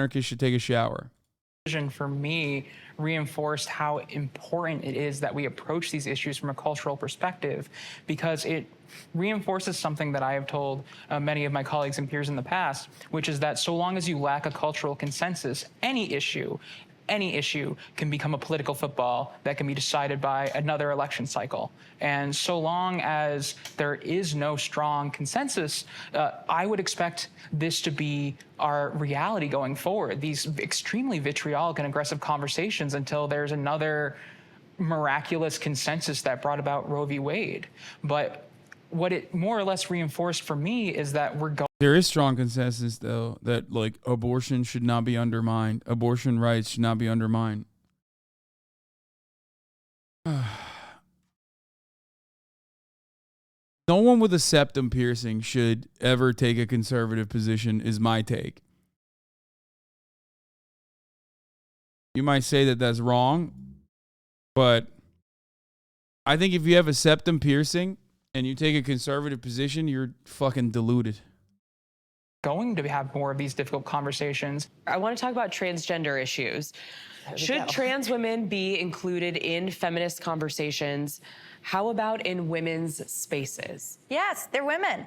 anarchists should take a shower. For me reinforced how important it is that we approach these issues from a cultural perspective, because it reinforces something that I have told many of my colleagues and peers in the past, which is that so long as you lack a cultural consensus, any issue can become a political football that can be decided by another election cycle. And so long as there is no strong consensus, I would expect this to be our reality going forward, these extremely vitriolic and aggressive conversations until there's another miraculous consensus that brought about Roe v. Wade. But what it more or less reinforced for me is that we're going. There is strong consensus, though, that like abortion should not be undermined. Abortion rights should not be undermined. No one with a septum piercing should ever take a conservative position, is my take. You might say that that's wrong, but I think if you have a septum piercing and you take a conservative position, you're fucking deluded. Going to have more of these difficult conversations. I want to talk about transgender issues. Should trans women be included in feminist conversations? How about in women's spaces? Yes, they're women.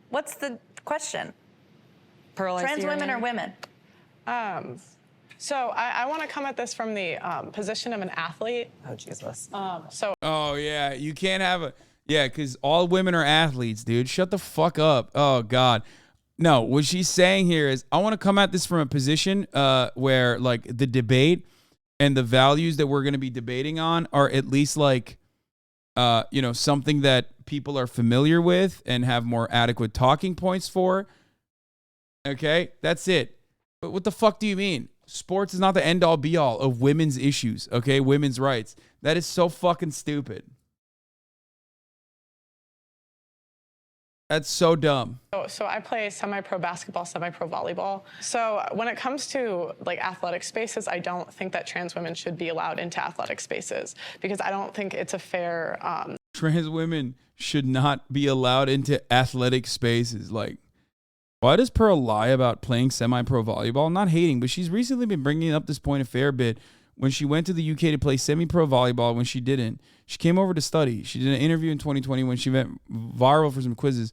What's the question? Pearl, trans women are women. So I want to come at this from the position of an athlete. Oh, Jesus. Oh, yeah. You can't have a... Yeah, because all women are athletes, dude. Shut the fuck up. Oh, God. No, what she's saying here is I want to come at this from a position where, like, the debate and the values that we're going to be debating on are at least, like, something that people are familiar with and have more adequate talking points for. Okay? That's it. But what the fuck do you mean? Sports is not the end-all, be-all of women's issues, okay? Women's rights. That is so fucking stupid. That's so dumb. So I play semi-pro basketball, semi-pro volleyball. So when it comes to like athletic spaces, I don't think that trans women should be allowed into athletic spaces because I don't think it's a fair... Trans women should not be allowed into athletic spaces. Like, why does Pearl lie about playing semi-pro volleyball? I'm not hating, but she's recently been bringing up this point a fair bit. When she went to the UK to play semi-pro volleyball, when she didn't, she came over to study. She did an interview in 2020 when she went viral for some quizzes.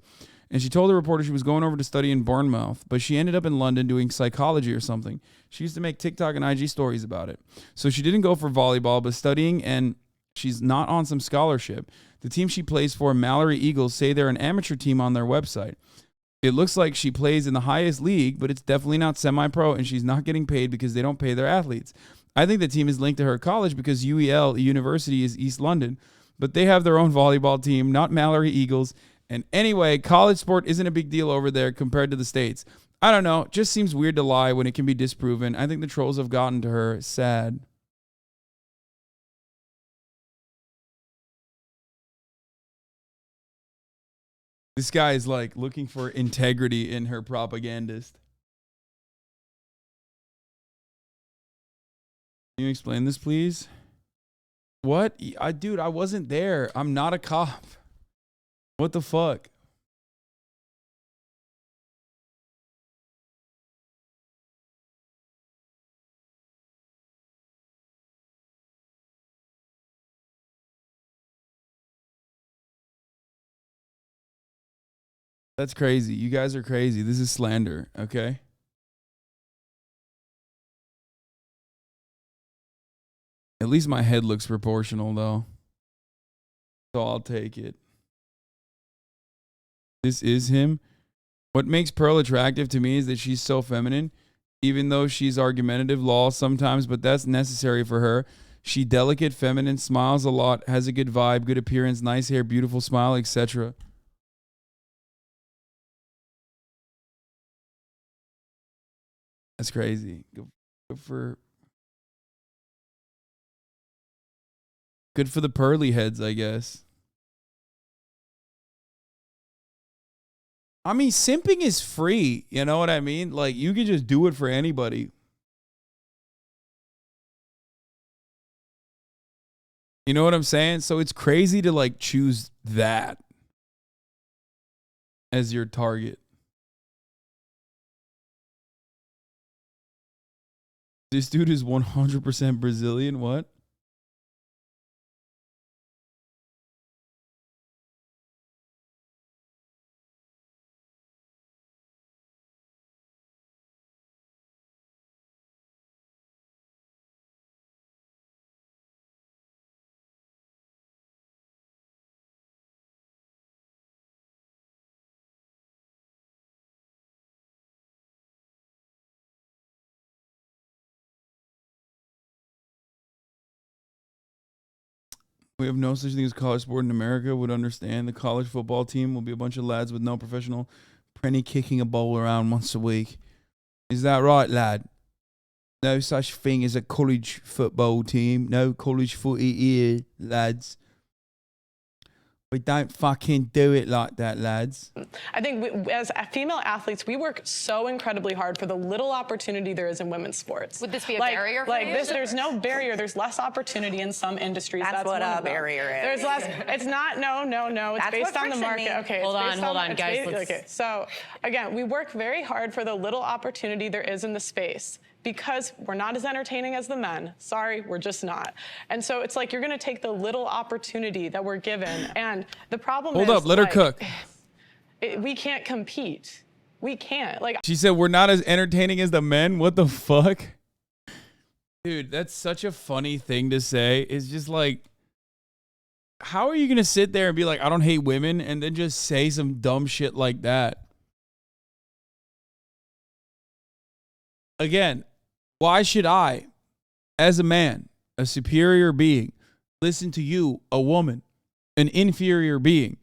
And she told the reporter she was going over to study in Bournemouth, but she ended up in London doing psychology or something. She used to make TikTok and IG stories about it. So she didn't go for volleyball, but studying, and she's not on some scholarship. The team she plays for, Mallory Eagles, say they're an amateur team on their website. It looks like she plays in the highest league, but it's definitely not semi-pro, and she's not getting paid because they don't pay their athletes. I think the team is linked to her college because UEL, a university, is East London, but they have their own volleyball team, not Mallory Eagles. And anyway, college sport isn't a big deal over there compared to the States. I don't know. Just seems weird to lie when it can be disproven. I think the trolls have gotten to her. Sad. This guy is like looking for integrity in her propagandist. Can you explain this, please? What? Dude, I wasn't there. I'm not a cop. What the fuck? That's crazy. You guys are crazy. This is slander, okay? At least my head looks proportional, though. So I'll take it. This is him. What makes Pearl attractive to me is that she's so feminine, even though she's argumentative law sometimes, but that's necessary for her. She delicate, feminine, smiles a lot, has a good vibe, good appearance, nice hair, beautiful smile, etc. That's crazy. Good for the pearly heads, I guess. I mean, simping is free. You know what I mean? Like, you can just do it for anybody. You know what I'm saying? So it's crazy to, like, choose that as your target. This dude is 100% Brazilian. What? We have no such thing as college sport in America. Would understand the college football team will be a bunch of lads with no professional penny kicking a ball around once a week. Is that right, lad? No such thing as a college football team. No college footy here, lads. We don't fucking do it like that, lads. I think as female athletes, we work so incredibly hard for the little opportunity there is in women's sports. Would this be a barrier for you? There's no barrier. There's less opportunity in some industries. That's what a barrier is. There's less. It's not. No. It's That's based what on the friction market. means. Okay. Hold on, guys. Okay. So again, we work very hard for the little opportunity there is in the space. Because we're not as entertaining as the men. Sorry, we're just not. And so it's like you're going to take the little opportunity that we're given. And the problem is... Hold up, let her cook. We can't compete. We can't. Like, she said we're not as entertaining as the men. What the fuck? Dude, that's such a funny thing to say. It's just like, how are you going to sit there and be like, I don't hate women, and then just say some dumb shit like that? Again, why should I, as a man, a superior being, listen to you, a woman, an inferior being,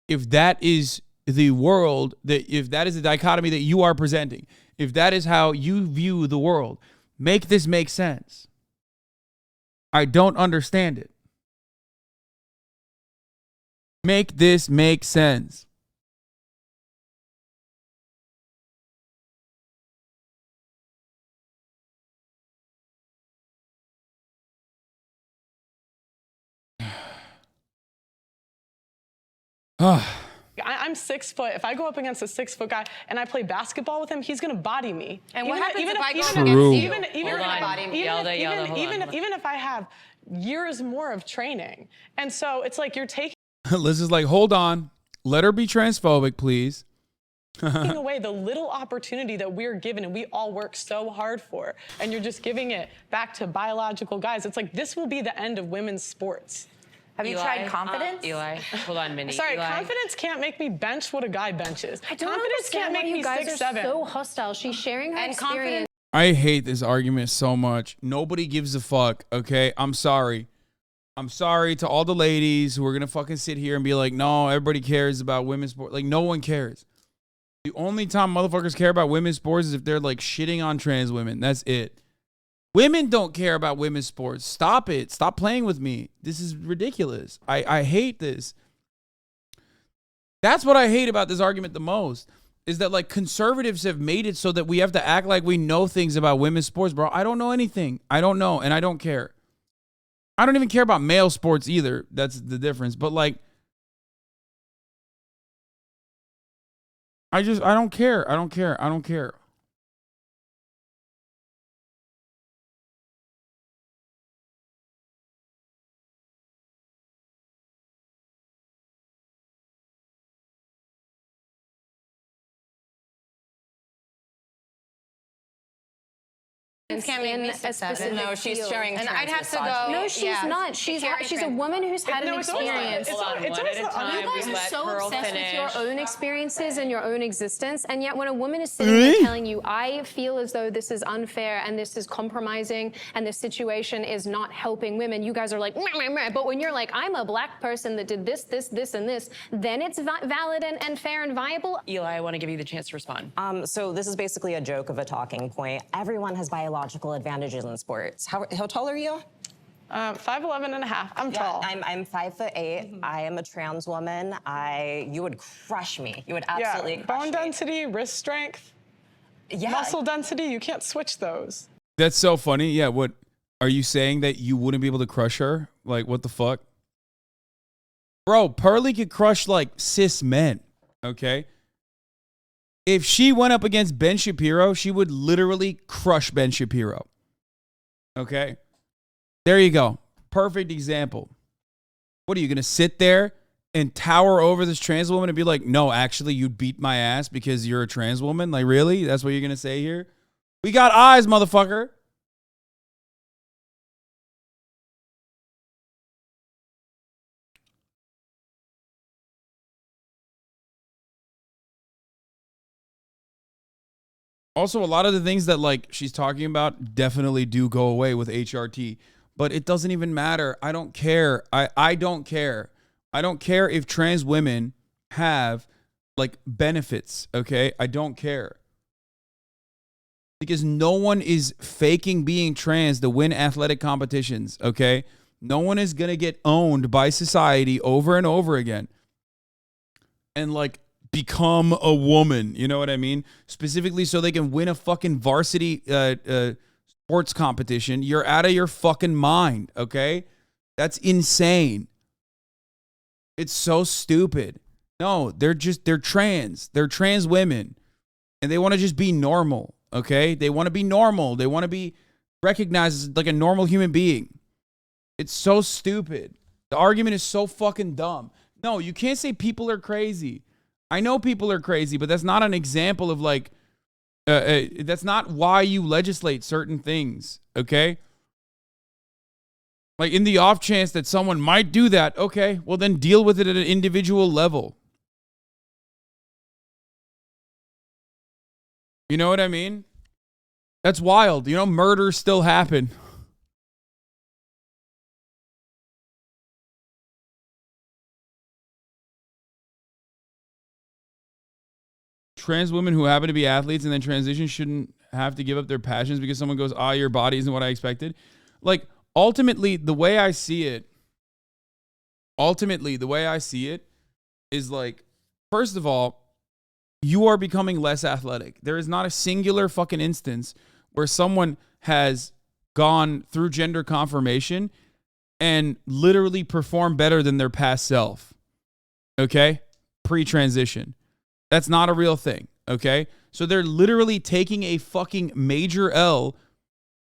if that is the world, if that is the dichotomy that you are presenting, if that is how you view the world, make this make sense. I don't understand it. Make this make sense. I'm 6 foot. If I go up against a 6 foot guy and I play basketball with him, he's going to body me. And what happens if I go True. against you? Even if I have years more of training. And so it's like you're taking Liz is like, hold on. Let her be transphobic, please. taking away the little opportunity that we're given and we all work so hard for. And you're just giving it back to biological guys. It's like this will be the end of women's sports. Have you tried confidence? Eli, hold on, Minnie. Sorry, Eli. confidence can't make me bench what a guy benches. I don't Confidence can't understand make why me you guys 6'7". are so hostile. She's sharing her And experience. I hate this argument so much. Nobody gives a fuck, okay? I'm sorry. I'm sorry to all the ladies who are going to fucking sit here and be like, no, everybody cares about women's sport. Like, no one cares. The only time motherfuckers care about women's sports is if they're, like, shitting on trans women. That's it. Women don't care about women's sports. Stop it. Stop playing with me. This is ridiculous. I hate this. That's what I hate about this argument the most, is that, like, conservatives have made it so that we have to act like we know things about women's sports, bro. I don't know anything. I don't know, and I don't care. I don't even care about male sports either. That's the difference. But, like, I don't care. I don't care. Can't make me in a 6'7". specific No, she's field. sharing. And I'd have to go. No, she's not. She's a woman who's had an experience. Hold on, one at a time. You guys We are let so Pearl obsessed finish. with your own experiences and your own existence, and yet when a woman is sitting there telling you, I feel as though this is unfair and this is compromising and this situation is not helping women, you guys are like, meh, meh, meh. But when you're like, I'm a black person that did this, and this, then it's valid and fair and viable. Eli, I want to give you the chance to respond. So this is basically a joke of a talking point. Everyone has biological advantages in sports. How tall are you? 5'11" and a half. I'm tall. I'm 5'8". I am a trans woman. You would crush me. You would absolutely crush Bone me. density, wrist strength, muscle density, you can't switch those. That's so funny. Yeah, what are you saying, that you wouldn't be able to crush her? Like, what the fuck? Bro, Pearly could crush, like, cis men, okay? If she went up against Ben Shapiro, she would literally crush Ben Shapiro. Okay. There you go. Perfect example. What are you going to sit there and tower over this trans woman and be like, no, actually, you'd beat my ass because you're a trans woman? Like, really? That's what you're going to say here? We got eyes, motherfucker. Also, a lot of the things that like she's talking about definitely do go away with HRT, but it doesn't even matter. I don't care. I don't care. I don't care if trans women have like benefits, okay? I don't care. Because no one is faking being trans to win athletic competitions, okay? No one is going to get owned by society over and over again. And like become a woman, you know what I mean? Specifically so they can win a fucking varsity sports competition. You're out of your fucking mind, okay? That's insane. It's so stupid. No, they're trans. They're trans women. And they want to just be normal, okay? They want to be normal. They want to be recognized as like a normal human being. It's so stupid. The argument is so fucking dumb. No, you can't say people are crazy. I know people are crazy, but that's not an example of like, that's not why you legislate certain things, okay? Like in the off chance that someone might do that, okay, well then deal with it at an individual level. You know what I mean? That's wild. You know, murders still happen. Trans women who happen to be athletes and then transition shouldn't have to give up their passions because someone goes, your body isn't what I expected. Like, ultimately, the way I see it is like, first of all, you are becoming less athletic. There is not a singular fucking instance where someone has gone through gender confirmation and literally performed better than their past self. Okay? Pre-transition. That's not a real thing, okay? So they're literally taking a fucking major L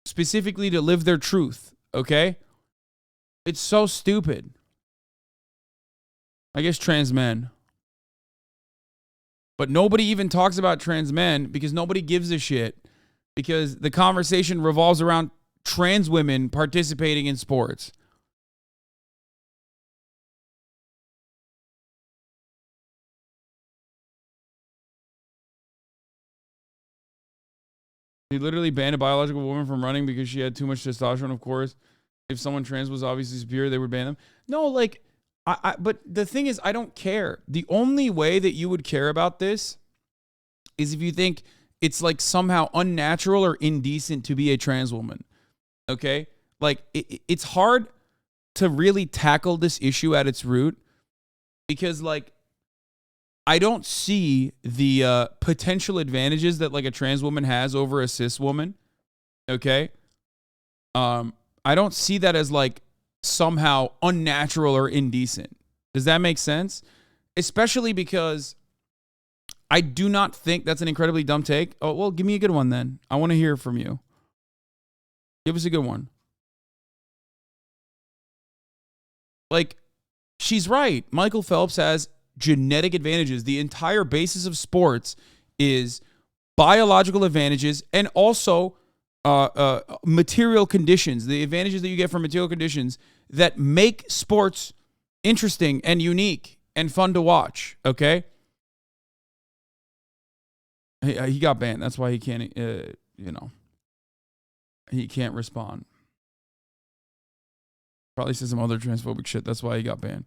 specifically to live their truth, okay? It's so stupid. I guess trans men. But nobody even talks about trans men because nobody gives a shit because the conversation revolves around trans women participating in sports. He literally banned a biological woman from running because she had too much testosterone, of course. If someone trans was obviously superior, they would ban them. No, like, but the thing is, I don't care. The only way that you would care about this is if you think it's like somehow unnatural or indecent to be a trans woman. Okay? Like, it's hard to really tackle this issue at its root because, like, I don't see the potential advantages that like a trans woman has over a cis woman. Okay. I don't see that as like somehow unnatural or indecent. Does that make sense? Especially because I do not think that's an incredibly dumb take. Oh, well, give me a good one then. I want to hear from you. Give us a good one. Like, she's right. Michael Phelps has genetic advantages. The entire basis of sports is biological advantages and also material conditions, the advantages that you get from material conditions that make sports interesting and unique and fun to watch, okay? He got banned. That's why he can't, he can't respond. Probably said some other transphobic shit. That's why he got banned.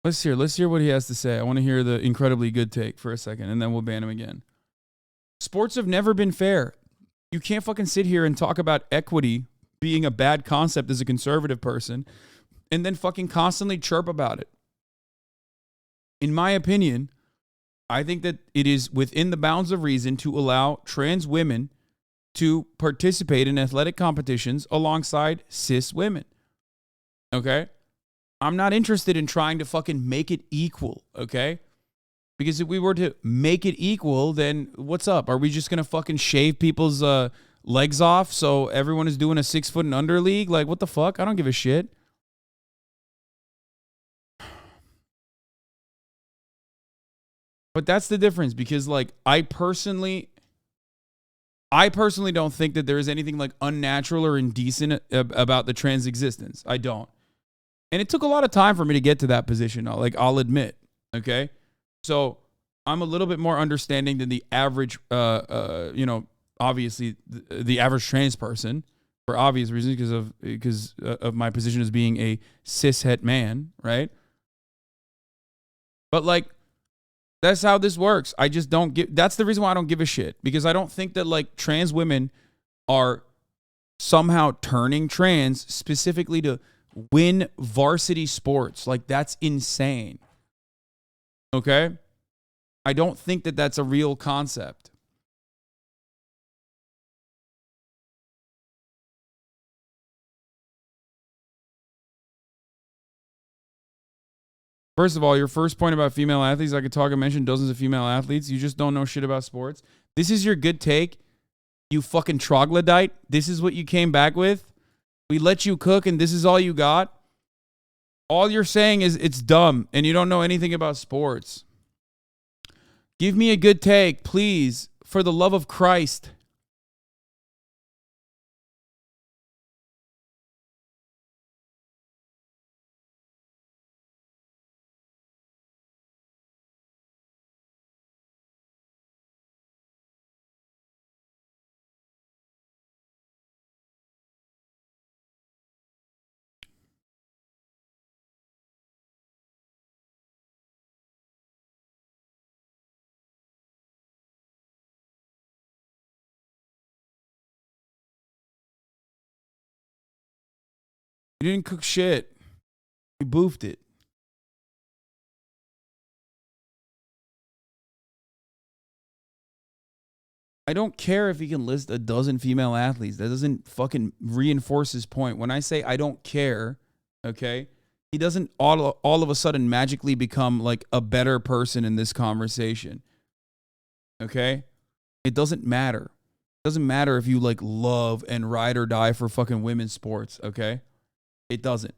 Let's hear what he has to say. I want to hear the incredibly good take for a second, and then we'll ban him again. Sports have never been fair. You can't fucking sit here and talk about equity being a bad concept as a conservative person and then fucking constantly chirp about it. In my opinion, I think that it is within the bounds of reason to allow trans women to participate in athletic competitions alongside cis women. Okay? I'm not interested in trying to fucking make it equal, okay? Because if we were to make it equal, then what's up? Are we just going to fucking shave people's legs off so everyone is doing a 6 foot and under league. Like, what the fuck? I don't give a shit. But that's the difference, because like I personally don't think that there is anything like unnatural or indecent about the trans existence. I don't. And it took a lot of time for me to get to that position. I'll admit. Okay. So I'm a little bit more understanding than the average, obviously the average trans person, for obvious reasons, because of my position as being a cishet man, right? But like, that's how this works. I just don't give. That's the reason why I don't give a shit, because I don't think that like trans women are somehow turning trans specifically to win varsity sports. Like, that's insane. Okay? I don't think that that's a real concept. First of all, your first point about female athletes, I could talk and mention dozens of female athletes. You just don't know shit about sports. This is your good take, you fucking troglodyte. This is what you came back with. We let you cook and this is all you got. All you're saying is it's dumb and you don't know anything about sports. Give me a good take, please, for the love of Christ. You didn't cook shit. You boofed it. I don't care if he can list a dozen female athletes. That doesn't fucking reinforce his point. When I say I don't care, okay, he doesn't all of a sudden magically become like a better person in this conversation. Okay? It doesn't matter. It doesn't matter if you like love and ride or die for fucking women's sports, okay? It doesn't.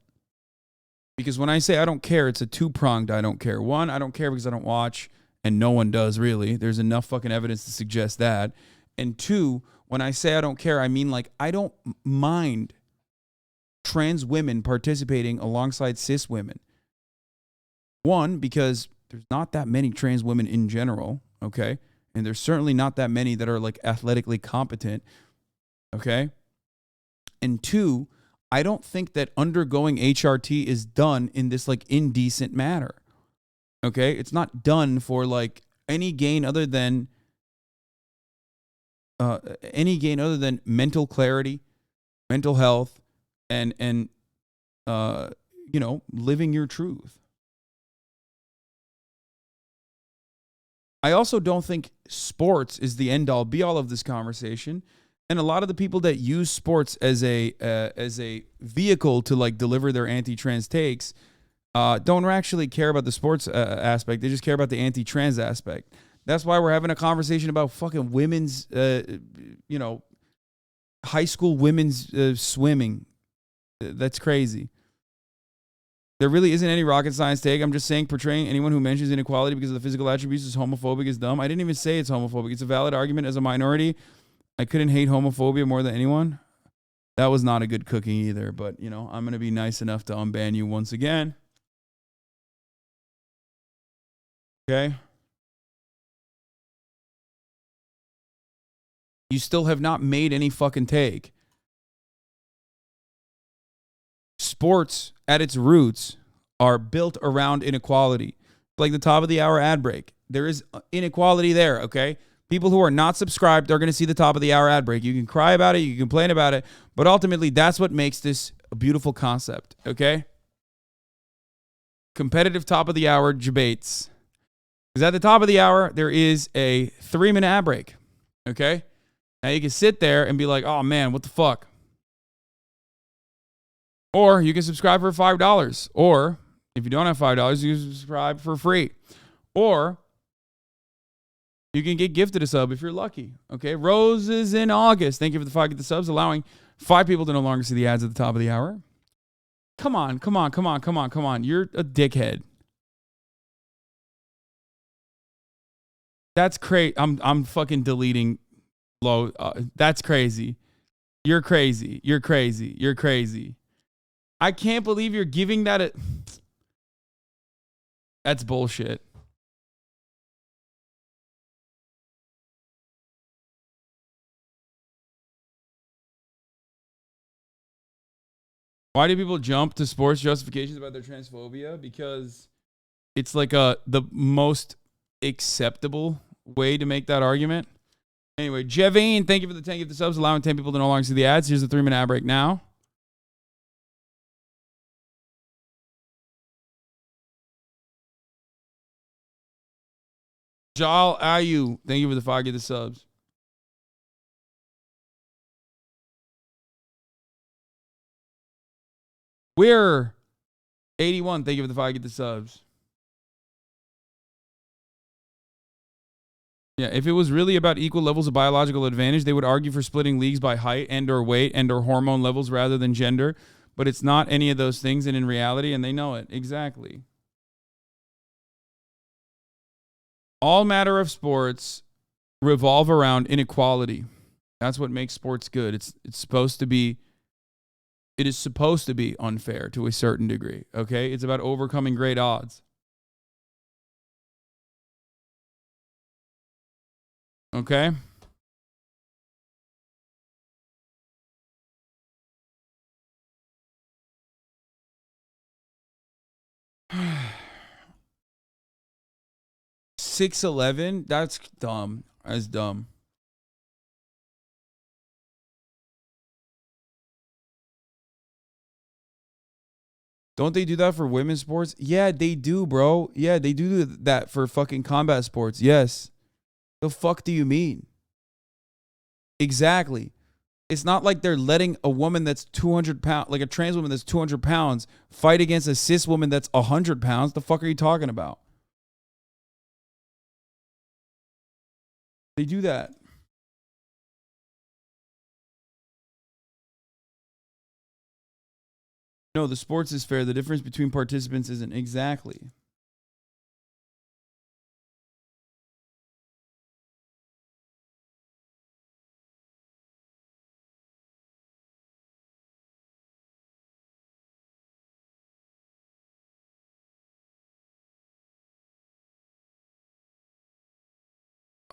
Because when I say I don't care, it's a two-pronged I don't care. One, I don't care because I don't watch, and no one does really. There's enough fucking evidence to suggest that. And two, when I say I don't care, I mean like I don't mind trans women participating alongside cis women. One, because there's not that many trans women in general, okay? And there's certainly not that many that are like athletically competent, okay? And two, I don't think that undergoing HRT is done in this like indecent manner. Okay? It's not done for like any gain other than mental clarity, mental health, and living your truth. I also don't think sports is the end all be all of this conversation. And a lot of the people that use sports as a vehicle to like deliver their anti-trans takes don't actually care about the sports aspect. They just care about the anti-trans aspect. That's why we're having a conversation about fucking women's, high school women's swimming. That's crazy. There really isn't any rocket science take. I'm just saying portraying anyone who mentions inequality because of the physical attributes is homophobic is dumb. I didn't even say it's homophobic. It's a valid argument as a minority. I couldn't hate homophobia more than anyone. That was not a good cooking either, but, I'm going to be nice enough to unban you once again. Okay? You still have not made any fucking take. Sports, at its roots, are built around inequality. Like the top of the hour ad break. There is inequality there, okay? People who are not subscribed are going to see the top of the hour ad break. You can cry about it, you can complain about it, but ultimately that's what makes this a beautiful concept, okay? Competitive top of the hour debates. Because at the top of the hour, there is a 3-minute ad break, okay? Now you can sit there and be like, oh man, what the fuck? Or you can subscribe for $5. Or if you don't have $5, you can subscribe for free. Or You can get gifted a sub if you're lucky. Okay. Roses in August. Thank you for the 5 get the subs, allowing 5 people to no longer see the ads at the top of the hour. Come on. You're a dickhead. That's crazy. I'm fucking deleting low. That's crazy. You're crazy. I can't believe you're giving that a... That's bullshit. Why do people jump to sports justifications about their transphobia? Because it's like the most acceptable way to make that argument. Anyway, Jevine, thank you for the 10 gift subs, allowing 10 people to no longer see the ads. Here's the 3-minute ad break now. Jal Ayu, thank you for the 5 gift subs. We're 81, thank you for the 5 gift subs. Yeah, if it was really about equal levels of biological advantage, they would argue for splitting leagues by height and or weight and or hormone levels rather than gender. But it's not any of those things, and in reality, and they know it. Exactly. All matter of sports revolve around inequality. That's what makes sports good. It is supposed to be unfair to a certain degree, okay? It's about overcoming great odds. Okay? $6.11? That's dumb. That's dumb. Don't they do that for women's sports? Yeah, they do, bro. Yeah, they do that for fucking combat sports. Yes. The fuck do you mean? Exactly. It's not like they're letting a woman that's 200 pounds, like a trans woman that's 200 pounds, fight against a cis woman that's 100 pounds. The fuck are you talking about? They do that. No, the sports is fair. The difference between participants isn't. Exactly.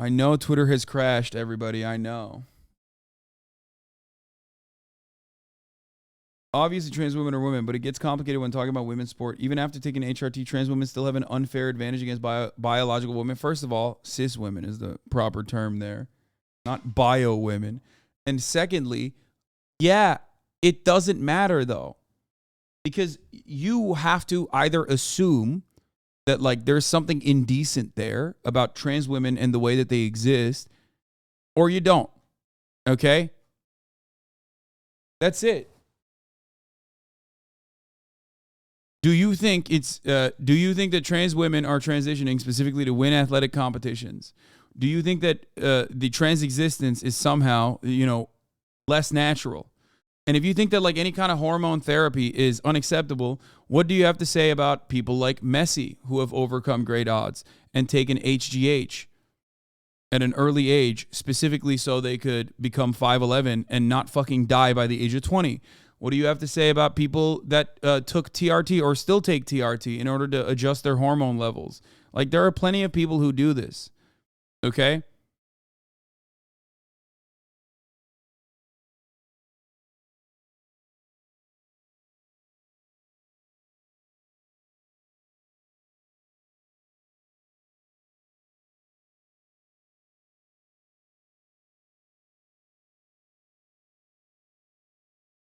I know Twitter has crashed, everybody. I know. Obviously, trans women are women, but it gets complicated when talking about women's sport. Even after taking HRT, trans women still have an unfair advantage against biological women. First of all, cis women is the proper term there, not bio women. And secondly, yeah, it doesn't matter though, because you have to either assume that like there's something indecent there about trans women and the way that they exist, or you don't. Okay? That's it. Do you think that trans women are transitioning specifically to win athletic competitions? Do you think that the trans existence is somehow, less natural? And if you think that like any kind of hormone therapy is unacceptable, what do you have to say about people like Messi who have overcome great odds and taken HGH at an early age, specifically so they could become 5'11" and not fucking die by the age of 20? What do you have to say about people that took TRT or still take TRT in order to adjust their hormone levels? Like, there are plenty of people who do this. Okay?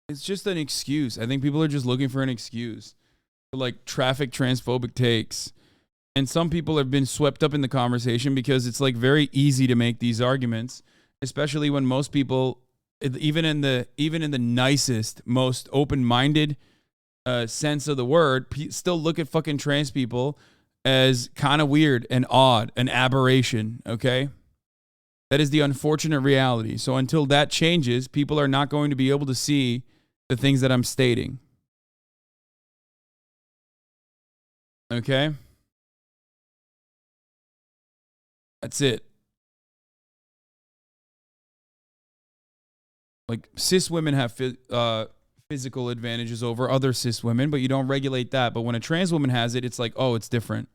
It's just an excuse. I think people are just looking for an excuse for like traffic transphobic takes. And some people have been swept up in the conversation because it's like very easy to make these arguments, especially when most people, even in the nicest, most open-minded sense of the word, still look at fucking trans people as kind of weird and odd, an aberration, okay? That is the unfortunate reality. So until that changes, people are not going to be able to see the things that I'm stating. Okay? That's it. Like, cis women have physical advantages over other cis women, but you don't regulate that. But when a trans woman has it, it's like, oh, it's different.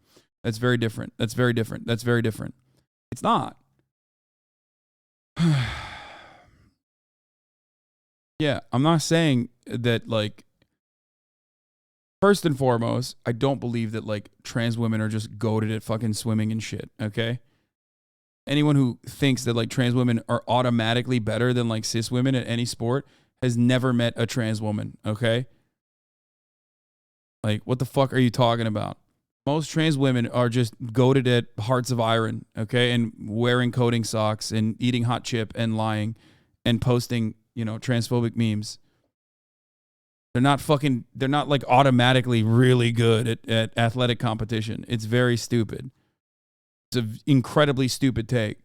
That's very different. That's very different. That's very different. It's not. Yeah, I'm not saying that, like, first and foremost, I don't believe that, like, trans women are just goated at fucking swimming and shit, okay? Anyone who thinks that, like, trans women are automatically better than, like, cis women at any sport has never met a trans woman, okay? Like, what the fuck are you talking about? Most trans women are just goated at hearts of iron, okay? And wearing coding socks and eating hot chip and lying and posting, you know, transphobic memes. They're not like automatically really good at athletic competition. It's very stupid. It's an incredibly stupid take.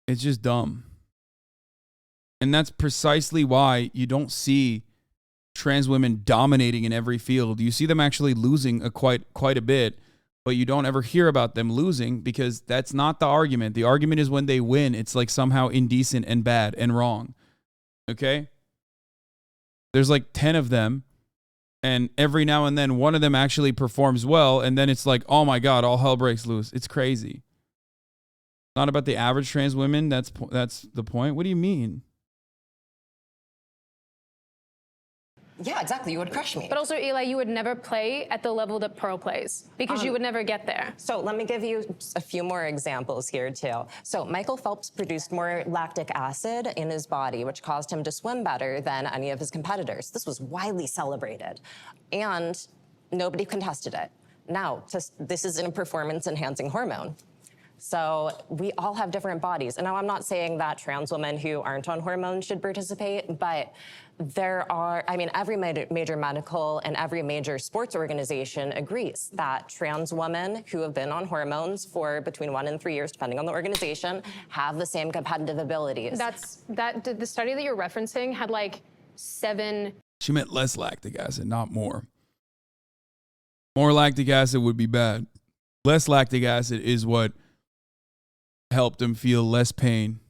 It's just dumb. And that's precisely why you don't see trans women dominating in every field. You see them actually losing quite a bit, but you don't ever hear about them losing because that's not the argument. The argument is when they win, it's like somehow indecent and bad and wrong. Okay? There's like 10 of them, and every now and then one of them actually performs well, and then it's like, oh my God, all hell breaks loose. It's crazy. It's not about the average trans women. That's the point. What do you mean? Yeah, exactly. You would crush me. But also, Eli, you would never play at the level that Pearl plays because you would never get there. So let me give you a few more examples here, too. So Michael Phelps produced more lactic acid in his body, which caused him to swim better than any of his competitors. This was widely celebrated, and nobody contested it. Now, this is a performance-enhancing hormone. So we all have different bodies. And now I'm not saying that trans women who aren't on hormones should participate, but there are, I mean, every major medical and every major sports organization agrees that trans women who have been on hormones for between 1 and 3 years, depending on the organization, have the same competitive abilities. The study that you're referencing had like 7. She meant less lactic acid, not more. More lactic acid would be bad. Less lactic acid is what helped him feel less pain.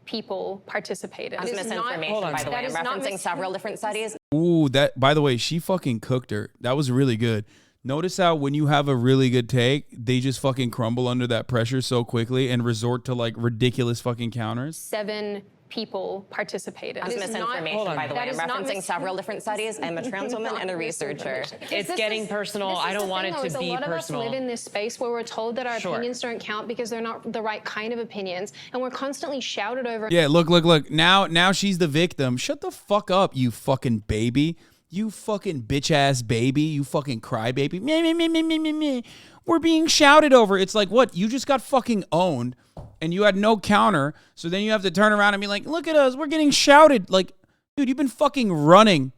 People participated. That's misinformation, by the way. I'm referencing several different studies. Ooh, that, by the way, she fucking cooked her. That was really good. Notice how when you have a really good take, they just fucking crumble under that pressure so quickly and resort to like ridiculous fucking counters. 7 people participated. That's misinformation, by the way. I'm referencing several different studies. I'm a trans woman and a researcher. It's getting personal. I don't want it to be personal. A lot of us personal. live in this space where we're told that our opinions don't count because they're not the right kind of opinions, and we're constantly shouted over. Yeah, look. Now she's the victim. Shut the fuck up, you fucking baby. You fucking bitch-ass baby. You fucking crybaby. Me. We're being shouted over. It's like, what? You just got fucking owned. And you had no counter, so then you have to turn around and be like, look at us, we're getting shouted. Like, dude, you've been fucking running.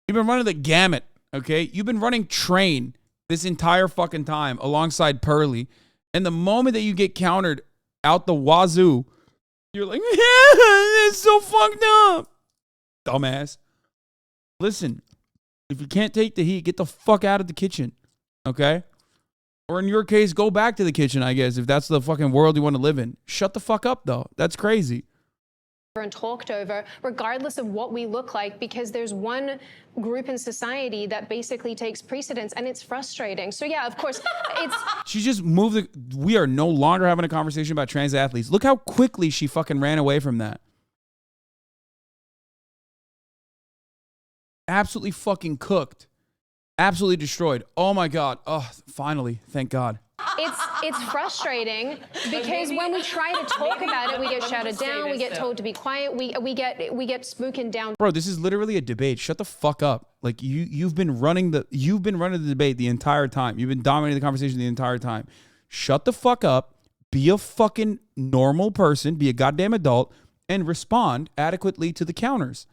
You've been running the gamut, okay? You've been running train this entire fucking time alongside Pearly. And the moment that you get countered out the wazoo, you're like, yeah, it's so fucked up. Dumbass. Listen, if you can't take the heat, get the fuck out of the kitchen, okay? Or in your case, go back to the kitchen, I guess, if that's the fucking world you want to live in. Shut the fuck up, though. That's crazy. And talked over, regardless of what we look like, because there's one group in society that basically takes precedence, and it's frustrating. So yeah, of course, it's... She just moved we are no longer having a conversation about trans athletes. Look how quickly she fucking ran away from that. Absolutely fucking cooked. Absolutely destroyed. Oh my God. Oh, finally. Thank God. It's frustrating because when we try to talk about it, we get shouted down, we get told to be quiet, we get spoken down. Bro, this is literally a debate. Shut the fuck up. Like you've been running the debate the entire time. You've been dominating the conversation the entire time. Shut the fuck up. Be a fucking normal person. Be a goddamn adult and respond adequately to the counters.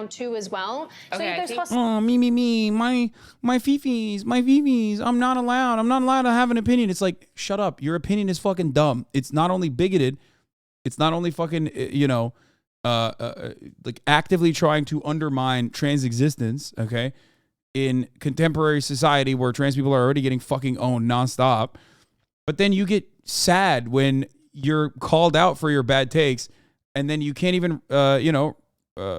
Too as well. So Okay, there's Oh, me, my fifis. I'm not allowed to have an opinion. It's like, shut up. Your opinion is fucking dumb. It's not only bigoted. It's not only fucking, like actively trying to undermine trans existence, okay, in contemporary society where trans people are already getting fucking owned nonstop. But then you get sad when you're called out for your bad takes, and then you can't even,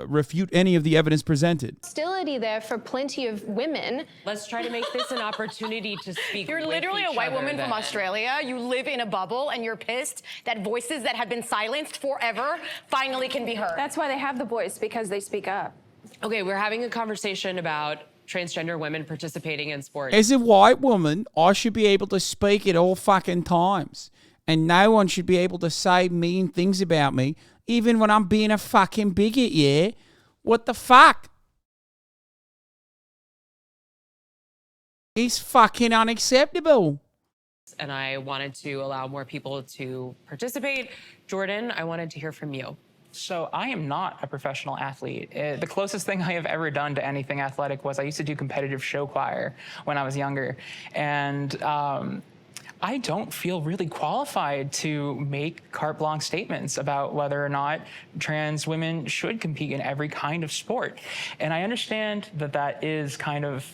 refute any of the evidence presented. hostility there for plenty of women. Let's try to make this an opportunity to speak. You're with literally a each white other woman from then. Australia. You live in a bubble and you're pissed that voices that have been silenced forever finally can be heard. That's why they have the voice, because they speak up. Okay, we're having a conversation about transgender women participating in sports. As a white woman, I should be able to speak at all fucking times. And no one should be able to say mean things about me, even when I'm being a fucking bigot, yeah? What the fuck? It's fucking unacceptable. And I wanted to allow more people to participate. Jordan, I wanted to hear from you. So I am not a professional athlete. The closest thing I have ever done to anything athletic was I used to do competitive show choir when I was younger. And I don't feel really qualified to make carte blanche statements about whether or not trans women should compete in every kind of sport. And I understand that that is kind of,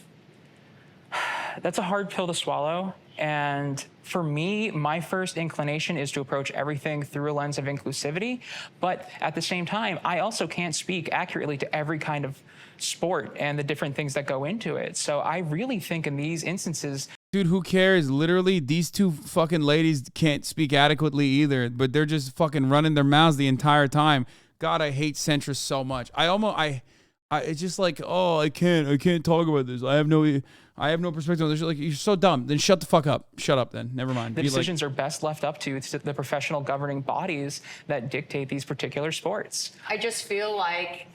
that's a hard pill to swallow. And for me, my first inclination is to approach everything through a lens of inclusivity. But at the same time, I also can't speak accurately to every kind of sport and the different things that go into it. So I really think in these instances, Dude, who cares? Literally, these two fucking ladies can't speak adequately either, but they're just fucking running their mouths the entire time. God, I hate centrists so much. It's just like, oh, I can't talk about this. I have no perspective on this. Like, you're so dumb. Then shut the fuck up. Shut up then. Never mind. the decisions are best left up to the professional governing bodies that dictate these particular sports. I just feel like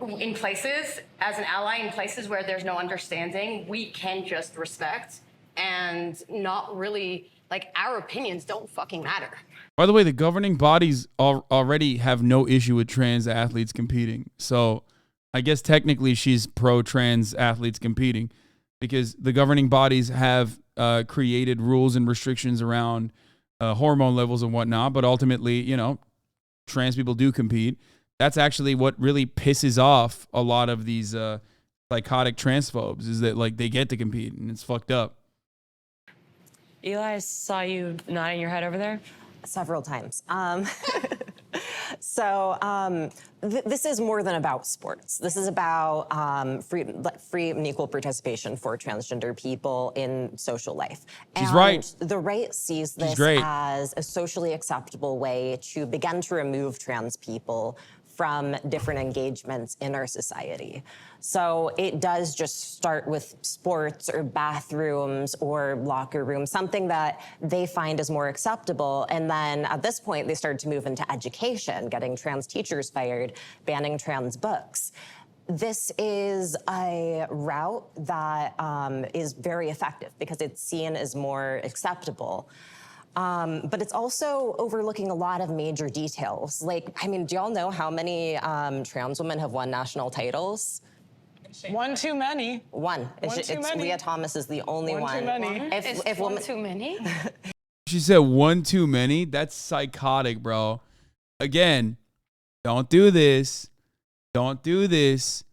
in places, as an ally, in places where there's no understanding, we can just respect and not really, like, our opinions don't fucking matter. By the way, the governing bodies already have no issue with trans athletes competing. So I guess technically she's pro-trans athletes competing because the governing bodies have created rules and restrictions around hormone levels and whatnot. But ultimately, trans people do compete. That's actually what really pisses off a lot of these psychotic transphobes is that, like, they get to compete and it's fucked up. Eli, I saw you nodding your head over there. Several times. This is more than about sports. This is about free and equal participation for transgender people in social life. She's and right. The right sees this as a socially acceptable way to begin to remove trans people from different engagements in our society. So it does just start with sports or bathrooms or locker rooms, something that they find is more acceptable. And then at this point, they started to move into education, getting trans teachers fired, banning trans books. This is a route that is very effective because it's seen as more acceptable. But it's also overlooking a lot of major details. Like, I mean, do y'all know how many trans women have won national titles? One too many. One. Leah Thomas is the only one. One too many. If one too many? She said one too many. That's psychotic, bro. Again, don't do this. Don't do this.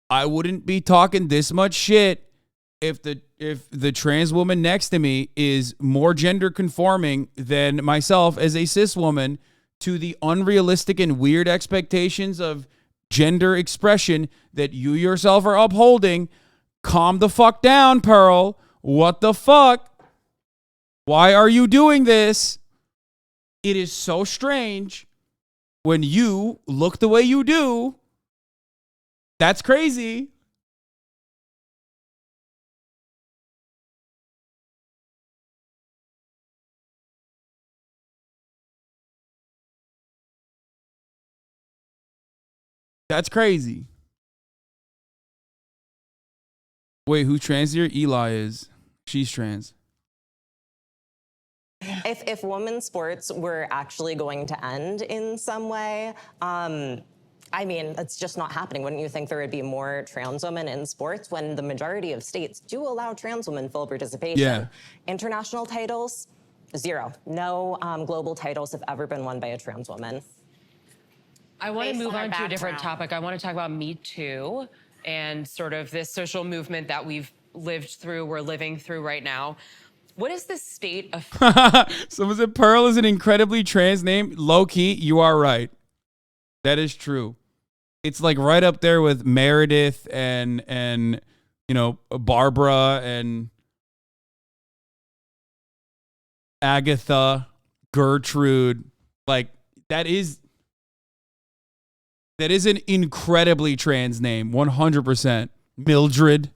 I wouldn't be talking this much shit if the trans woman next to me is more gender conforming than myself as a cis woman to the unrealistic and weird expectations of gender expression that you yourself are upholding. Calm the fuck down, Pearl. What the fuck? Why are you doing this? It is so strange when you look the way you do. That's crazy. That's crazy. Wait, who's trans here? Eli is. She's trans. If women's sports were actually going to end in some way, I mean, it's just not happening. Wouldn't you think there would be more trans women in sports when the majority of states do allow trans women full participation? Yeah. International titles, zero. No global titles have ever been won by a trans woman. I want to Based move on on our to a different background. topic. I want to talk about Me Too and sort of this social movement that we're living through right now. What is the state of Someone said Pearl is an incredibly trans name. Low key, you are right. That is true. It's like right up there with Meredith and you know, Barbara and Agatha, Gertrude. Like that is an incredibly trans name. 100%. Mildred.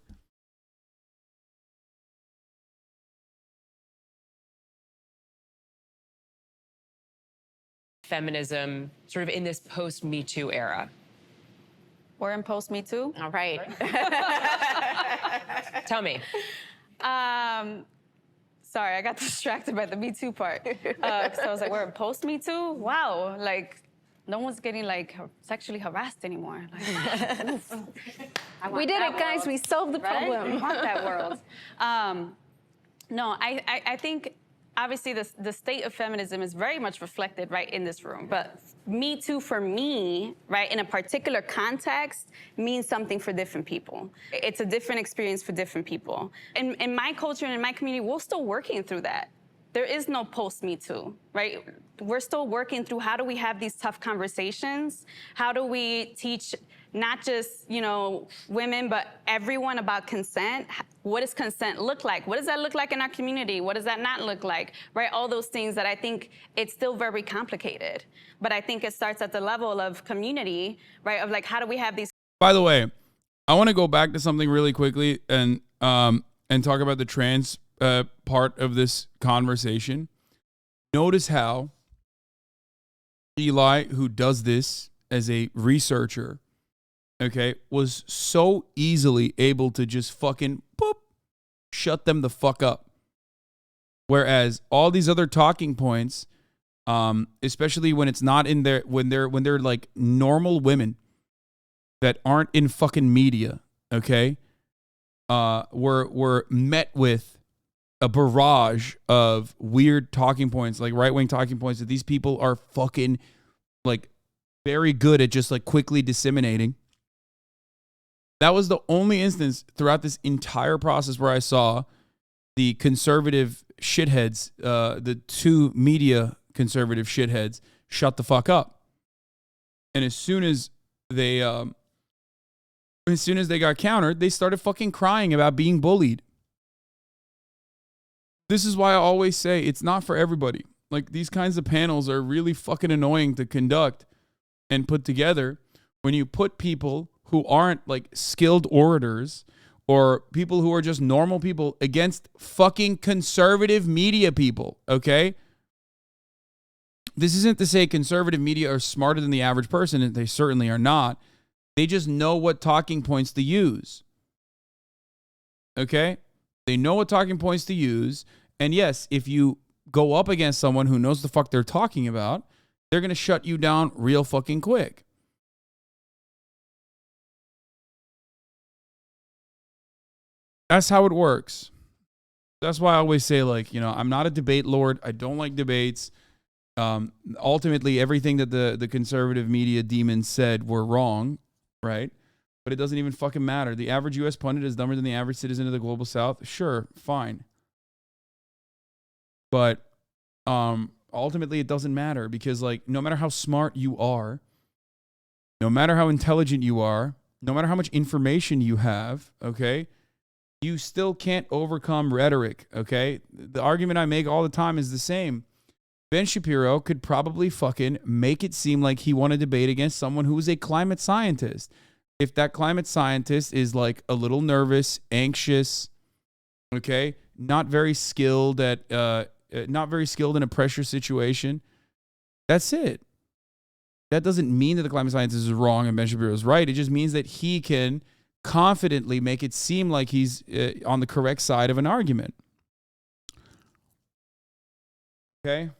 feminism sort of in this post-Me Too era? We're in post Me Too. All right. Tell me. Sorry, I got distracted by the Me Too part. So I was like, we're in post Me Too? Wow, like no one's getting like sexually harassed anymore. Like, oof. We did it, guys. We solved the problem. We want that world. No, I think obviously the state of feminism is very much reflected right in this room. But Me Too for me, right, in a particular context, means something for different people. It's a different experience for different people. In my culture and in my community, we're still working through that. There is no post Me Too, right? We're still working through how do we have these tough conversations? How do we teach not just, you know, women, but everyone about consent? What does consent look like? What does that look like in our community? What does that not look like, right? All those things that I think it's still very complicated. But I think it starts at the level of community, right? Of like, how do we have these? By the way, I want to go back to something really quickly and talk about the trans part of this conversation. Notice how Eli, who does this as a researcher, okay, was so easily able to just fucking boop, shut them the fuck up. Whereas all these other talking points, especially when it's not in their, when they're like normal women that aren't in fucking media, okay, were met with a barrage of weird talking points, like right-wing talking points that these people are fucking like very good at just like quickly disseminating. That was the only instance throughout this entire process where I saw the conservative shitheads, the two media conservative shitheads, shut the fuck up. And as soon as they got countered, they started fucking crying about being bullied. This is why I always say it's not for everybody. Like, these kinds of panels are really fucking annoying to conduct and put together when you put people who aren't like skilled orators or people who are just normal people against fucking conservative media people, okay? This isn't to say conservative media are smarter than the average person, and they certainly are not. They just know what talking points to use. Okay? They know what talking points to use. And yes, if you go up against someone who knows the fuck they're talking about, they're going to shut you down real fucking quick. That's how it works. That's why I always say, like, you know, I'm not a debate lord. I don't like debates. Ultimately, everything that the conservative media demons said were wrong, right? But it doesn't even fucking matter. The average U.S. pundit is dumber than the average citizen of the global south. Sure, fine. But ultimately, it doesn't matter because, like, no matter how smart you are, no matter how intelligent you are, no matter how much information you have, okay, you still can't overcome rhetoric, okay? The argument I make all the time is the same. Ben Shapiro could probably fucking make it seem like he won a debate against someone who was a climate scientist. If that climate scientist is like a little nervous, anxious, okay, not very skilled in a pressure situation, that's it. That doesn't mean that the climate scientist is wrong and Ben Shapiro is right. It just means that he can confidently make it seem like he's on the correct side of an argument. Okay.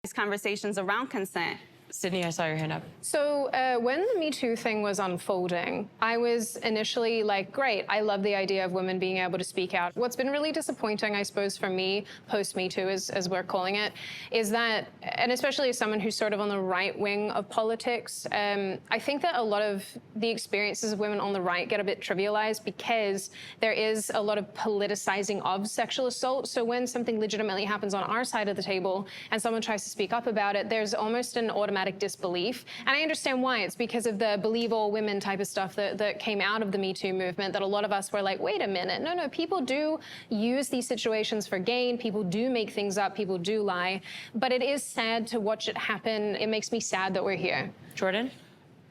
These conversations around consent. Sydney, I saw your hand up. So when the Me Too thing was unfolding, I was initially like, great, I love the idea of women being able to speak out. What's been really disappointing, I suppose, for me, post-Me Too, as we're calling it, is that, and especially as someone who's sort of on the right wing of politics, I think that a lot of the experiences of women on the right get a bit trivialized because there is a lot of politicizing of sexual assault. So when something legitimately happens on our side of the table and someone tries to speak up about it, there's almost an automatic disbelief. And I understand why. It's because of the believe all women type of stuff that came out of the Me Too movement, that a lot of us were like, wait a minute, no, people do use these situations for gain. People do make things up. People do lie. But it is sad to watch it happen. It makes me sad that we're here. Jordan?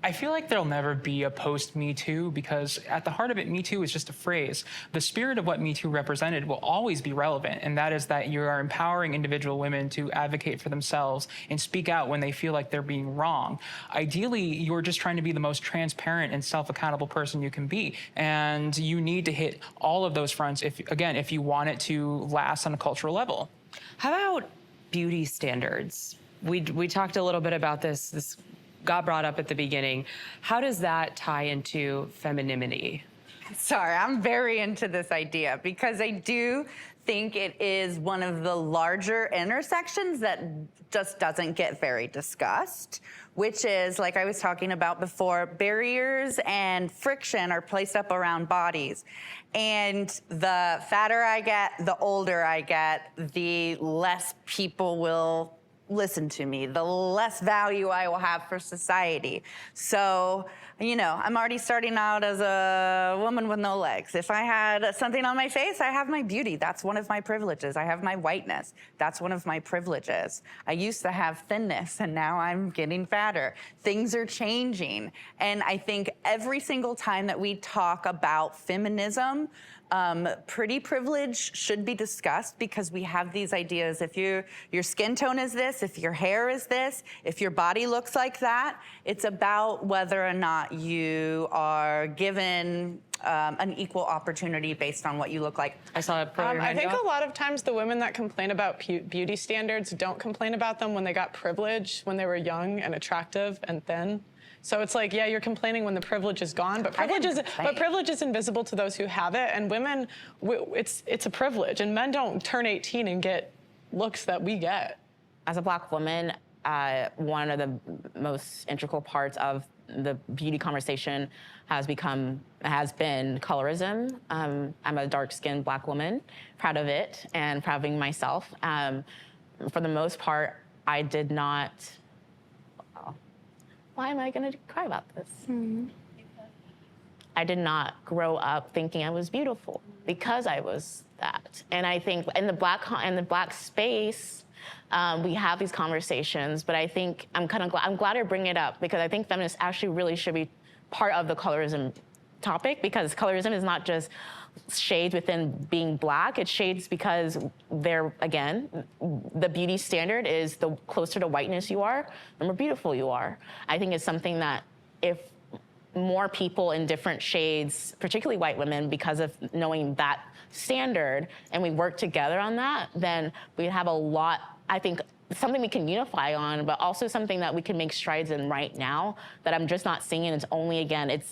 I feel like there'll never be a post-Me Too because at the heart of it, Me Too is just a phrase. The spirit of what Me Too represented will always be relevant, and that is that you are empowering individual women to advocate for themselves and speak out when they feel like they're being wrong. Ideally, you're just trying to be the most transparent and self-accountable person you can be, and you need to hit all of those fronts, if you want it to last on a cultural level. How about beauty standards? We talked a little bit about this got brought up at the beginning. How does that tie into femininity? Sorry, I'm very into this idea because I do think it is one of the larger intersections that just doesn't get very discussed, which is, like I was talking about before, barriers and friction are placed up around bodies. And the fatter I get, the older I get, the less people will listen to me, the less value I will have for society. So, you know, I'm already starting out as a woman with no legs. If I had something on my face, I have my beauty. That's one of my privileges. I have my whiteness. That's one of my privileges. I used to have thinness, and now I'm getting fatter. Things are changing. And I think every single time that we talk about feminism, pretty privilege should be discussed because we have these ideas. If your skin tone is this, if your hair is this, if your body looks like that, it's about whether or not you are given an equal opportunity based on what you look like. I saw it. I think a lot of times the women that complain about beauty standards don't complain about them when they got privilege, when they were young and attractive and thin. So it's like, yeah, you're complaining when the privilege is gone, but privilege is invisible to those who have it. And women, it's a privilege, and men don't turn 18 and get looks that we get. As a Black woman, one of the most integral parts of the beauty conversation has been colorism. I'm a dark-skinned Black woman, proud of it and proud of being myself. For the most part, I did not. Why am I going to cry about this? Mm-hmm. I did not grow up thinking I was beautiful because I was that. And I think in the Black space, we have these conversations, but I think I'm glad I bring it up because I think feminists actually really should be part of the colorism topic, because colorism is not just shades within being Black, it's shades because again, the beauty standard is the closer to whiteness you are, the more beautiful you are. I think it's something that if more people in different shades, particularly white women, because of knowing that standard, and we work together on that, then we have a lot, I think, something we can unify on, but also something that we can make strides in right now that I'm just not seeing. And it's only, again,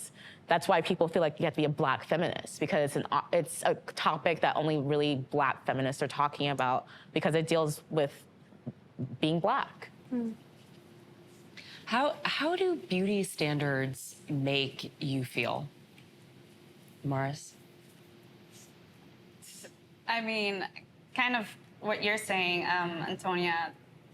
that's why people feel like you have to be a Black feminist, because it's a topic that only really Black feminists are talking about because it deals with being Black. Mm. How do beauty standards make you feel, Morris? I mean, kind of what you're saying, Antonia,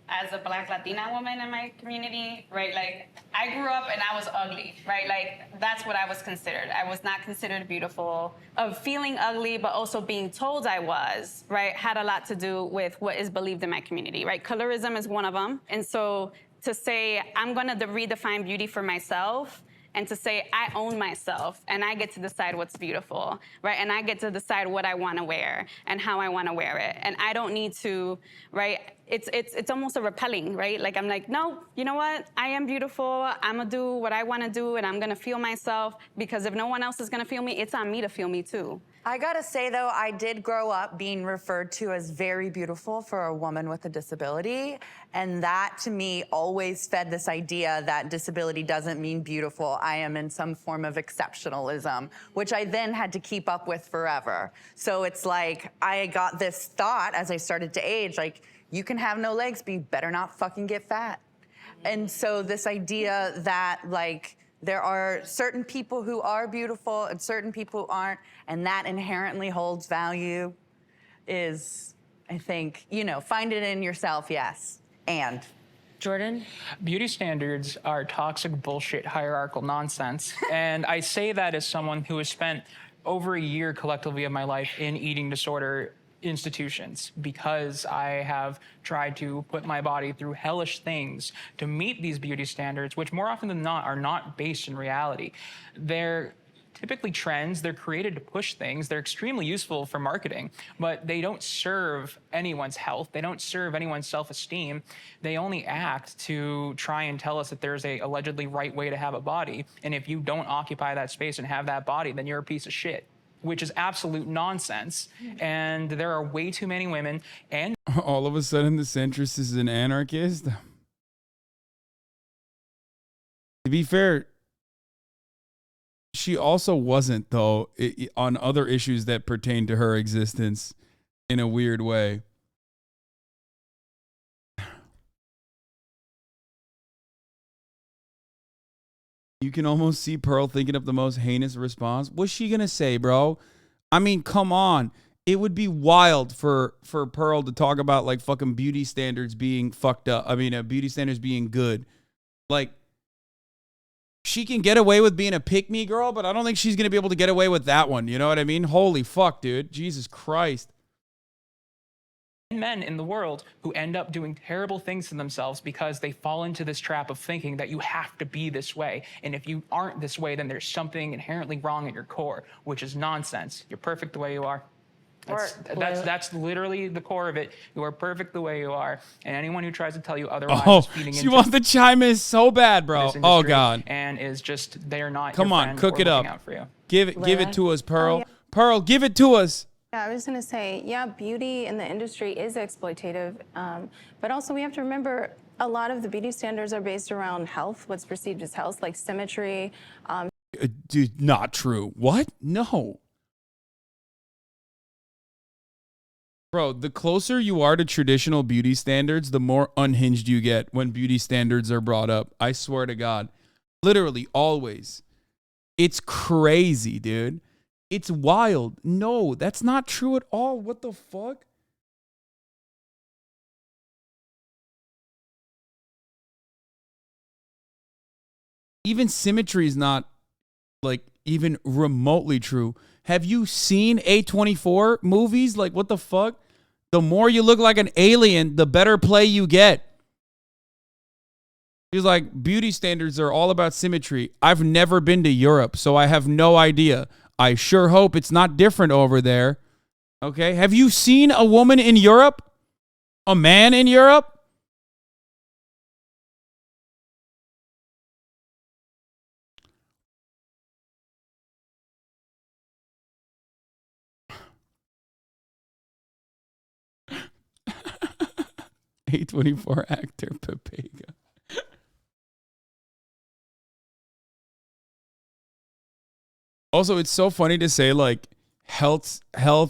as a Black Latina woman in my community, right? Like, I grew up and I was ugly, right? Like, that's what I was considered. I was not considered beautiful. Of feeling ugly, but also being told I was, right, had a lot to do with what is believed in my community, right? Colorism is one of them. And so to say, I'm gonna redefine beauty for myself, and to say, I own myself, and I get to decide what's beautiful, right? And I get to decide what I wanna wear and how I wanna wear it. And I don't need to, right? It's almost a repelling, right? Like, I'm like, no, you know what? I am beautiful, I'm gonna do what I wanna do, and I'm gonna feel myself, because if no one else is gonna feel me, it's on me to feel me too. I gotta say though, I did grow up being referred to as very beautiful for a woman with a disability. And that to me always fed this idea that disability doesn't mean beautiful. I am in some form of exceptionalism, which I then had to keep up with forever. So it's like, I got this thought as I started to age, like, you can have no legs, but you better not fucking get fat. And so this idea that like, there are certain people who are beautiful and certain people who aren't, and that inherently holds value is, I think, you know, find it in yourself, yes. And Jordan? Beauty standards are toxic bullshit hierarchical nonsense. And I say that as someone who has spent over a year collectively of my life in eating disorder institutions, because I have tried to put my body through hellish things to meet these beauty standards, which more often than not are not based in reality. They're typically trends, they're created to push things, they're extremely useful for marketing, but they don't serve anyone's health, they don't serve anyone's self-esteem. They only act to try and tell us that there's a allegedly right way to have a body, and if you don't occupy that space and have that body, then you're a piece of shit, which is absolute nonsense. And there are way too many women and All of a sudden, the centrist is an anarchist. To be fair, she also wasn't, though, on other issues that pertain to her existence in a weird way. You can almost see Pearl thinking of the most heinous response. What's she going to say, bro? I mean, come on. It would be wild for Pearl to talk about like fucking beauty standards being fucked up. I mean, beauty standards being good. Like, she can get away with being a pick-me girl, but I don't think she's going to be able to get away with that one. You know what I mean? Holy fuck, dude. Jesus Christ. men in the world who end up doing terrible things to themselves because they fall into this trap of thinking that you have to be this way. And if you aren't this way, then there's something inherently wrong at your core, which is nonsense. You're perfect the way you are. That's literally the core of it. You are perfect the way you are. And anyone who tries to tell you otherwise is feeding into she wants to chime in so bad, bro. Oh, God. And is just, they're not Come your on, friend cook or it up. looking out for you. Give it to us, Pearl. Pearl, give it to us. Yeah, I was going to say, yeah, beauty in the industry is exploitative, but also we have to remember a lot of the beauty standards are based around health, what's perceived as health, like symmetry. Dude, not true. What? No. Bro, the closer you are to traditional beauty standards, the more unhinged you get when beauty standards are brought up. I swear to God. Literally, always. It's crazy, dude. It's wild. No, that's not true at all. What the fuck? Even symmetry is not, like, even remotely true. Have you seen A24 movies? Like, what the fuck? The more you look like an alien, the better play you get. He's like, beauty standards are all about symmetry. I've never been to Europe, so I have no idea. I sure hope it's not different over there. Okay? Have you seen a woman in Europe? A man in Europe? A24 actor Pepega. Also, it's so funny to say like health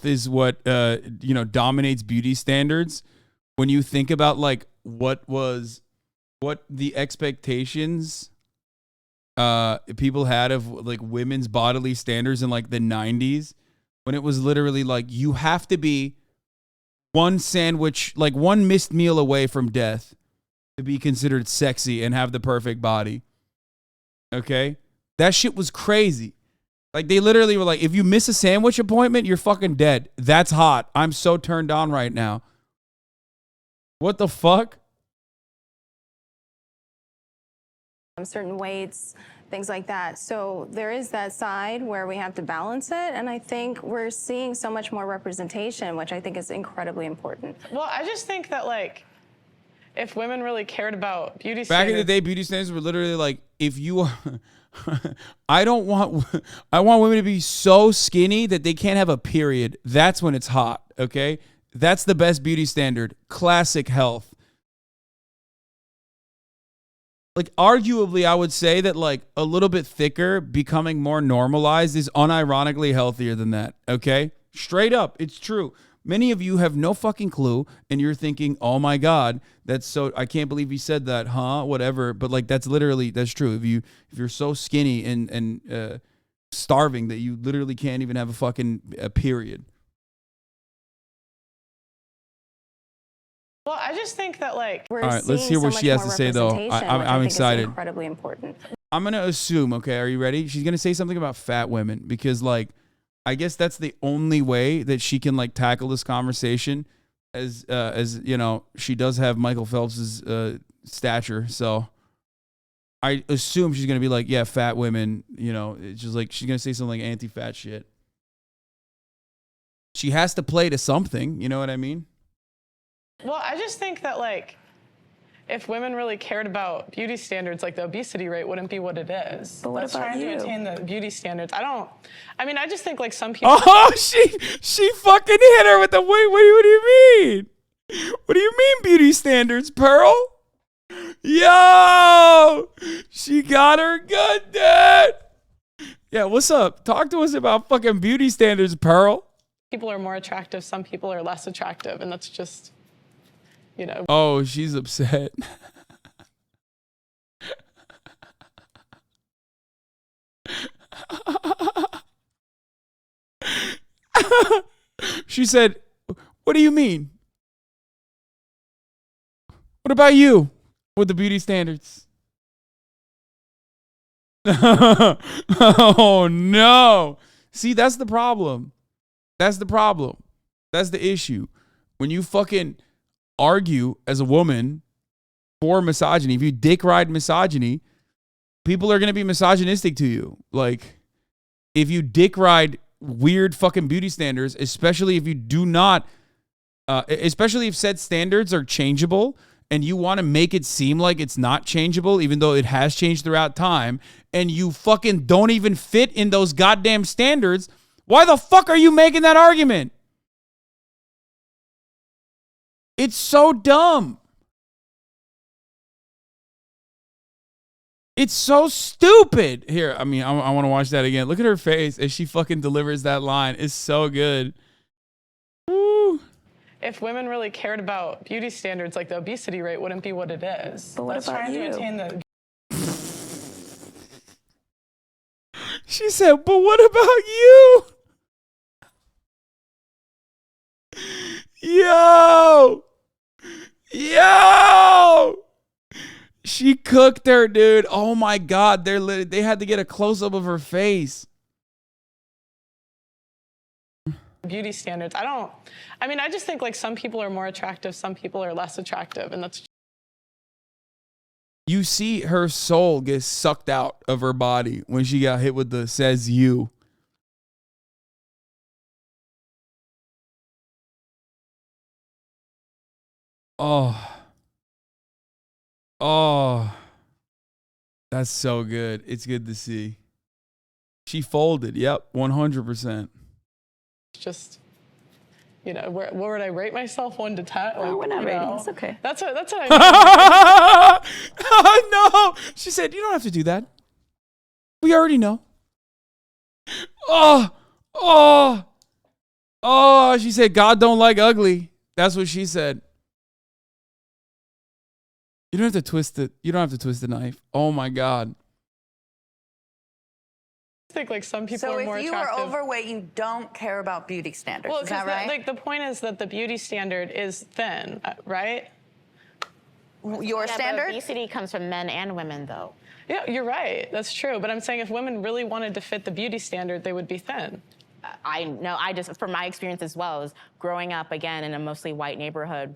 is what dominates beauty standards when you think about like what the expectations people had of like women's bodily standards in like the 90s, when it was literally like you have to be one sandwich, like one missed meal away from death to be considered sexy and have the perfect body. Okay? That shit was crazy. Like, they literally were like, if you miss a sandwich appointment, you're fucking dead. That's hot. I'm so turned on right now. What the fuck? Certain weights, things like that. So there is that side where we have to balance it, and I think we're seeing so much more representation, which I think is incredibly important. Well, I just think that, like, if women really cared about beauty Back standards. in the day, beauty standards were literally like, if you are, I want women to be so skinny that they can't have a period. That's when it's hot, okay? That's the best beauty standard. Classic health. Like, arguably, I would say that, like, a little bit thicker, becoming more normalized is unironically healthier than that, okay? Straight up, it's true. Many of you have no fucking clue, and you're thinking, oh my God, that's so, I can't believe he said that, huh? Whatever. But like, that's true. If you're so skinny and starving that you literally can't even have a period. Well, I just think that, like, We're All right, let's seeing hear so what much she has more to say, though. representation, I'm which I think excited. Is incredibly important. I'm going to assume, okay, are you ready? She's going to say something about fat women because, like, I guess that's the only way that she can, like, tackle this conversation as you know, she does have Michael Phelps's stature. So I assume she's going to be like, yeah, fat women, you know, it's just like she's going to say something like anti-fat shit. She has to play to something, you know what I mean? well, I just think that, like, if women really cared about beauty standards, like, the obesity rate wouldn't be what it is. But what That's about trying you? to attain the beauty standards. I just think, like, some people. Oh, she fucking hit her with the, wait, what do you mean? What do you mean beauty standards, Pearl? Yo, she got her good, dude. Yeah, what's up? Talk to us about fucking beauty standards, Pearl. People are more attractive, some people are less attractive, and that's just, you know. Oh, she's upset. She said, what do you mean? What about you with the beauty standards? Oh, no. See, that's the problem. That's the problem. That's the issue. When you fucking argue as a woman for misogyny, if you dick ride misogyny, people are going to be misogynistic to you. Like, if you dick ride weird fucking beauty standards, especially if you do not, especially if said standards are changeable and you want to make it seem like it's not changeable, even though it has changed throughout time, and you fucking don't even fit in those goddamn standards, why the fuck are you making that argument? It's so dumb. It's so stupid. Here, I mean, I want to watch that again. Look at her face as she fucking delivers that line. It's so good. Woo. If women really cared about beauty standards, like, the obesity rate wouldn't be what it is. But what That's about trying you? to attain the. She said, but what about you? Yo! She cooked her, dude. Oh my God. They had to get a close-up of her face. Beauty standards. I just think, like, some people are more attractive, some people are less attractive, and that's. You see her soul get sucked out of her body when she got hit with the says you. Oh, that's so good. It's good to see. She folded. Yep, 100%. Just, you know, where would I rate myself 1 to 10? No, we're not rating. It's okay. That's what I mean. Oh, no. She said, you don't have to do that. We already know. Oh, she said, God don't like ugly. That's what she said. You don't have to twist it. You don't have to twist the knife. Oh my God. I think, like, some people So are more if you attractive. are overweight, you don't care about beauty standards. Well, is that because right? the point is that the beauty standard is thin, right? Your standard? Obesity comes from men and women, though. Yeah, you're right. That's true. But I'm saying if women really wanted to fit the beauty standard, they would be thin. I know, from my experience as well, is growing up, again, in a mostly white neighborhood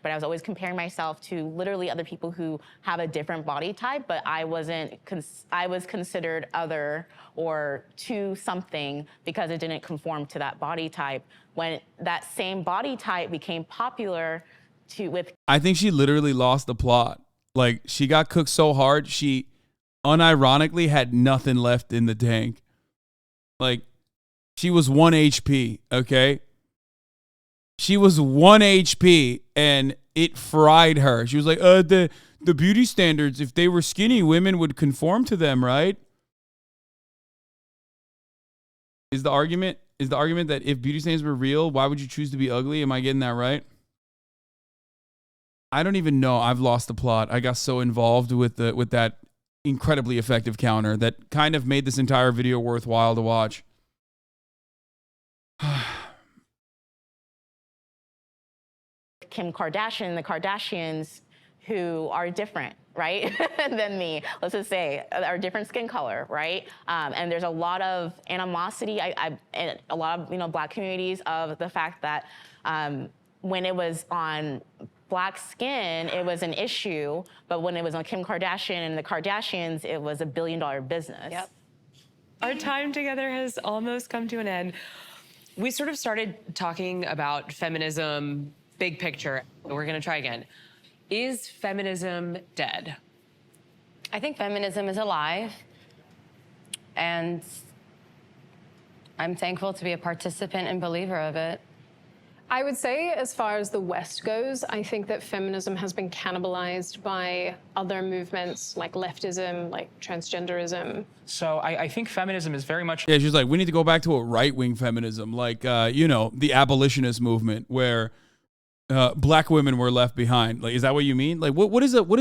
but I was always comparing myself to literally other people who have a different body type, but I was considered other or to something because it didn't conform to that body type. When that same body type became popular, I think she literally lost the plot. Like, she got cooked so hard, she unironically had nothing left in the tank. Like, she was 1 HP, okay? She was 1 HP, and it fried her. She was like, the beauty standards, if they were skinny, women would conform to them, right? Is the argument that if beauty standards were real, why would you choose to be ugly? Am I getting that right? I don't even know. I've lost the plot. I got so involved with that incredibly effective counter that kind of made this entire video worthwhile to watch. Kim Kardashian, the Kardashians, who are different, right, than me, let's just say, are different skin color, right? And there's a lot of animosity, in a lot of Black communities of the fact that when it was on Black skin, it was an issue, but when it was on Kim Kardashian and the Kardashians, it was $1 billion business. Yep. Our time together has almost come to an end. We sort of started talking about feminism, big picture. We're gonna try again. Is feminism dead? I think feminism is alive, and I'm thankful to be a participant and believer of it. I would say, as far as the West goes, I think that feminism has been cannibalized by other movements like leftism, like transgenderism. So I think feminism is very much... Yeah, she's like, we need to go back to a right-wing feminism, like, the abolitionist movement where Black women were left behind. Like, is that what you mean? Like, what is a right